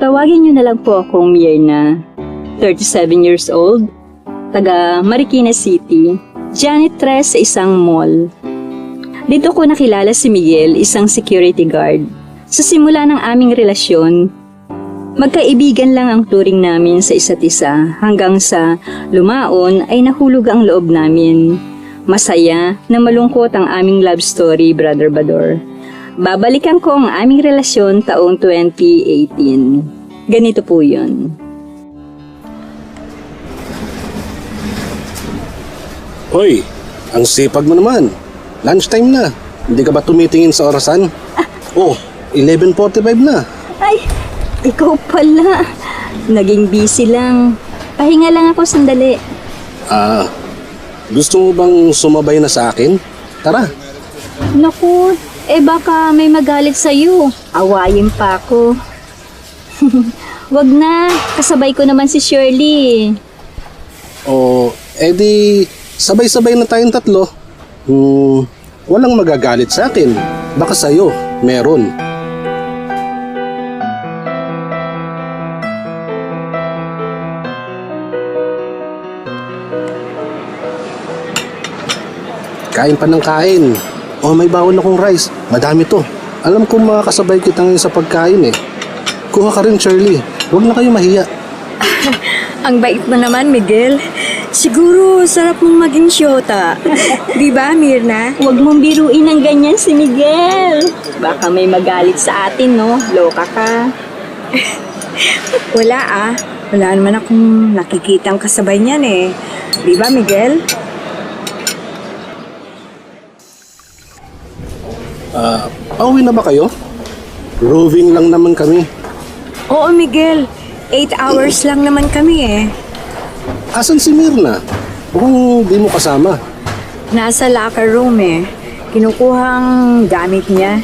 Tawagin niyo na lang po akong Myrna, 37 years old, taga Marikina City, janitress sa isang mall. Dito ko nakilala si Miguel, isang security guard. Sa simula ng aming relasyon, magkaibigan lang ang turing namin sa isa't isa hanggang sa lumaon ay nahulog ang loob namin. Masaya na malungkot ang aming love story, Brother Bador. Babalikan ko ang aming relasyon taong 2018. Ganito po yun. Hoy, ang sipag mo naman. Lunchtime na. Hindi ka ba tumitingin sa orasan? Oh, 11:45 na. Ay, ikaw pala. Naging busy lang. Pahinga lang ako sandali. Gusto mo bang sumabay na sa akin? Tara. Naku, baka may magalit sa'yo. Awayin pa ako. Wag na, kasabay ko naman si Shirley. O, edi sabay-sabay na tayong tatlo. Walang magagalit sa akin. Baka sa'yo, meron. Kain pa ng kain. Oh, may bawon akong rice. Madami to. Alam ko makakasabay kita ngayon sa pagkain eh. Kuha ka rin, Shirley. Huwag na kayo mahiya. Ang bait mo naman, Miguel. Siguro sarap mong maging syota. Di ba, Myrna? Huwag mong biruin ng ganyan si Miguel. Baka may magalit sa atin, no? Loka ka. Wala ah. Wala naman akong nakikitang kasabay niyan eh. Di ba, Miguel? Pauwi na ba kayo? Roving lang naman kami. Oo, Miguel. 8 hours lang naman kami eh. Asan si Myrna? Mukhang di mo kasama. Nasa locker room eh. Kinukuhang gamit niya.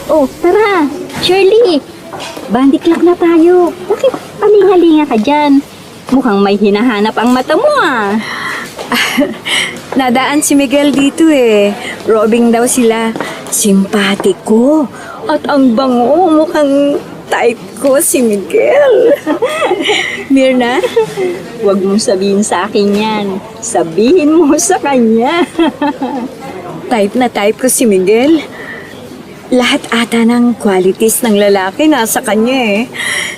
Oh, tara. Shirley, bandiklak na tayo. Bakit palingalinga ka dyan? Mukhang may hinahanap ang mata mo ah. Nadaan si Miguel dito eh. Robing daw sila. Simpatiko. At ang bango, mukhang type ko si Miguel. Myrna? Huwag mong sabihin sa akin yan. Sabihin mo sa kanya. Type na type ko si Miguel. Lahat ata ng qualities ng lalaki nasa kanya eh.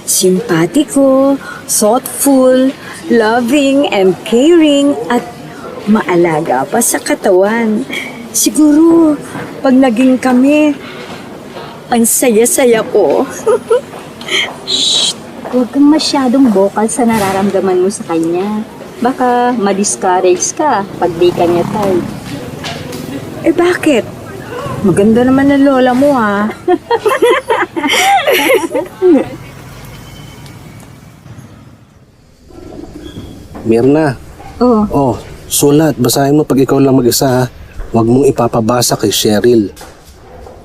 Simpatiko, thoughtful, loving and caring, at maalaga pa sa katawan. Siguro, pag naging kami, ang saya-saya ko. Shh! Huwag kang masyadong vocal sa nararamdaman mo sa kanya. Baka ma-discourage ka pag di kanya type. Eh bakit? Maganda naman ang lola mo ha. Myrna. Oh, Sulat. Basahin mo pag ikaw lang mag-isa ha. Huwag mong ipapabasa kay Cheryl.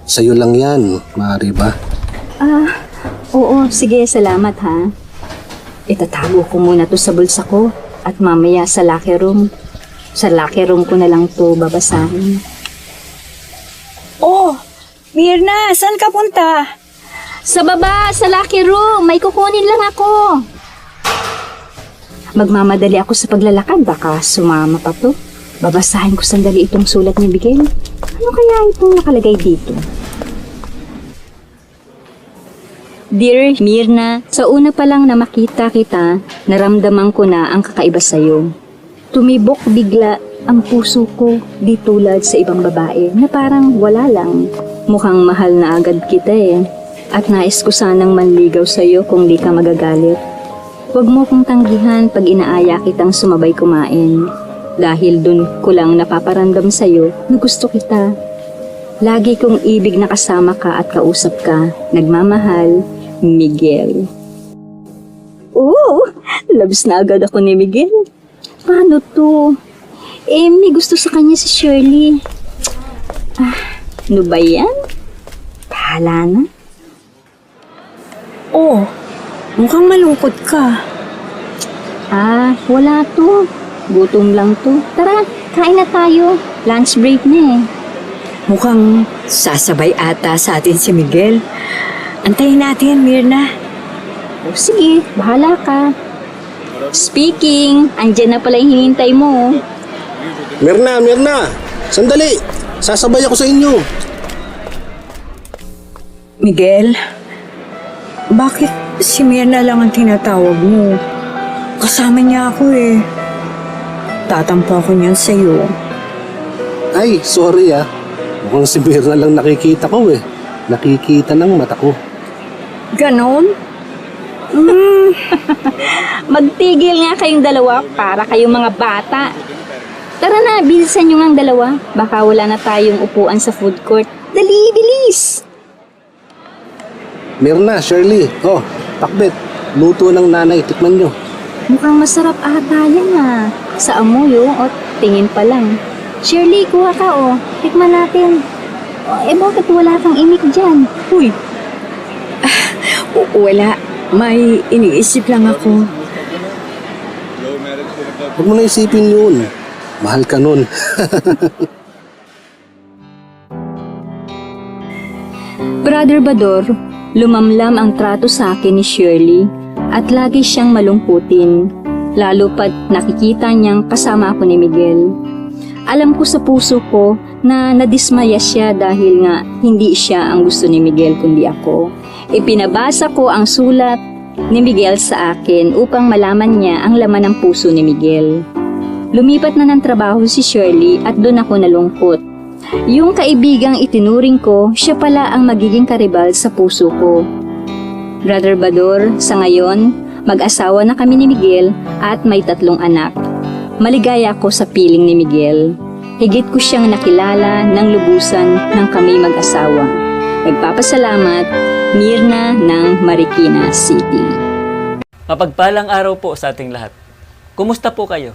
Sa'yo lang yan. Maaari ba? oo, sige, salamat ha. Itatago ko muna to sa bulsa ko at mamaya sa locker room. Sa locker room ko na lang to babasahin. Oh, Myrna, saan ka punta? Sa baba, sa locker room, may kukunin lang ako. Magmamadali ako sa paglalakad, baka sumama pa to. Babasahin ko sandali itong sulat ni Miguel. Ano kaya itong nakalagay dito? Dear Myrna, sa una pa lang na makita kita, naramdaman ko na ang kakaiba sa'yo. Tumibok bigla ang puso ko di tulad sa ibang babae na parang wala lang. Mukhang mahal na agad kita eh. At nais ko sanang manligaw sa'yo kung di ka magagalit. Huwag mo kong tanggihan pag inaaya kitang sumabay kumain. Dahil dun ko lang napaparamdam sa'yo na gusto kita. Lagi kong ibig na kasama ka at kausap ka. Nagmamahal, Miguel. Labs na agad ako ni Miguel. Paano to? May gusto sa kanya si Shirley. Ano ba yan? Bahala na. Oh, mukhang malungkot ka. Wala to. Gutom lang to. Tara, kain na tayo. Lunch break na eh. Mukhang sasabay ata sa atin si Miguel. Antayin natin, Mirna. O sige, bahala ka. Speaking, andyan na pala yung hinihintay mo. Mirna! Sandali! Sasabay ako sa inyo. Miguel, bakit si Mirna lang ang tinatawag mo? Kasama niya ako eh. Tatampo ako niyan sa'yo. Ay, sorry ah. Mukhang si Mirna lang nakikita ko eh. Nakikita ng mata ko. Ganon? Magtigil nga kayong dalawa para kayong mga bata. Tara na, bilisan nyo nga ang dalawa. Baka wala na tayong upuan sa food court. Dali, bilis! Mirna, Shirley. Oh, pakbet. Luto ng nanay. Tikman nyo. Mukhang masarap ata yan ah. Sa amoy o tingin pa lang. Shirley, kuha ka Tikman natin. Bakit wala kang imik dyan? Uy, Wala. May iniisip lang ako. Huwag mo na isipin yun. Mahal ka nun. Brother Bador, lumamlam ang trato sa akin ni Shirley at lagi siyang malungkutin, lalo pat nakikita niyang kasama ako ni Miguel. Alam ko sa puso ko na nadismaya siya dahil nga hindi siya ang gusto ni Miguel kundi ako. Ipinabasa ko ang sulat ni Miguel sa akin upang malaman niya ang laman ng puso ni Miguel. Lumipat na ng trabaho si Shirley at doon ako nalungkot. Yung kaibigang itinuring ko, siya pala ang magiging karibal sa puso ko. Brother Bador, sa ngayon, mag-asawa na kami ni Miguel at may 3 anak. Maligaya ako sa piling ni Miguel. Higit ko siyang nakilala ng lubusan ng kami mag-asawa. Nagpapasalamat, Mirna ng Marikina City. Mapagpalang araw po sa ating lahat. Kumusta po kayo?